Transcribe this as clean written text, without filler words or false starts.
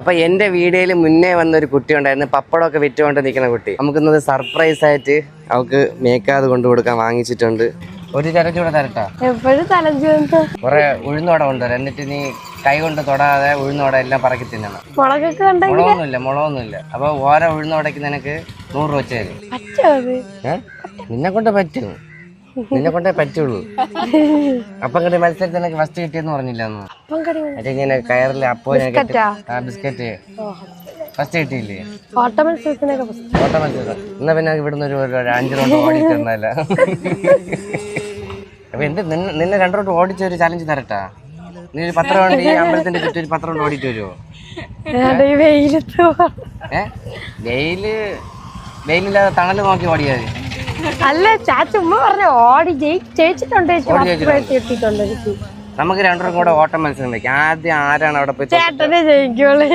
അപ്പൊ എന്റെ വീഡിയോയിൽ മുന്നേ വന്നൊരു കുട്ടി ഉണ്ടായിരുന്നു, പപ്പടമൊക്കെ വിറ്റുകൊണ്ട് നിൽക്കുന്ന കുട്ടി. നമുക്കിന്നത് സർപ്രൈസ് ആയിട്ട് അവൾക്ക് മേക്കാതെ കൊണ്ടുകൊടുക്കാൻ വാങ്ങിച്ചിട്ടുണ്ട്. ഒരു ചരച്ചൂടെ തരട്ടാ? എപ്പോഴും തലഞ്ചു കുറെ ഉഴുന്നോട കൊണ്ടുവരാം, എന്നിട്ട് നീ കൈ കൊണ്ട് തൊടാതെ ഉഴുന്നോട എല്ലാം പറക്കി തിന്നണം. മുളകൊക്കെ മുളകൊന്നുമില്ല. അപ്പൊ ഓരോ ഉഴുന്നോടക്ക് നിനക്ക് 100 രൂപ വെച്ച് തരും. നിന്നെ കൊണ്ട് പറ്റും, നിന്നെ കൊണ്ടേ പറ്റുള്ളൂ. അപ്പം കടി മത്സരത്തിൽ എനിക്ക് ഫസ്റ്റ് കിട്ടിയെന്ന് പറഞ്ഞില്ല ഇങ്ങനെ കയറില് അപ്പോ ബിസ്ക്കറ്റ് ഫസ്റ്റ് കിട്ടിയില്ലേ? ഓട്ട മത്സരം. എന്നാ പിന്നെ ഇവിടുന്ന് ഒരു 5 റൗണ്ട് ഓടിച്ചിരുന്നല്ല. അപ്പൊ നിന്നെ 2 റൗണ്ട് ഓടിച്ച ഒരു ചലഞ്ച് തരട്ടാ? നീ ഒരു 10 റൗണ്ട് ഈ അമ്പലത്തിന്റെ ചുറ്റും ഒരു 10 റൗണ്ട് ഓടിച്ചു വരുമോ? വെയിലില്ലാതെ തണല് നോക്കി ഓടിയാൽ അല്ല. ചാച്ചുമ്മ പറഞ്ഞ ഓടി ജയിച്ചിട്ടുണ്ട്. നമുക്ക് 2 കൂടെ ഓട്ടം മത്സരം വെക്കാം. ആദ്യം ആരാണ് അവിടെ പോയി ചേട്ടനെ ജയിക്കുള്ളൂ.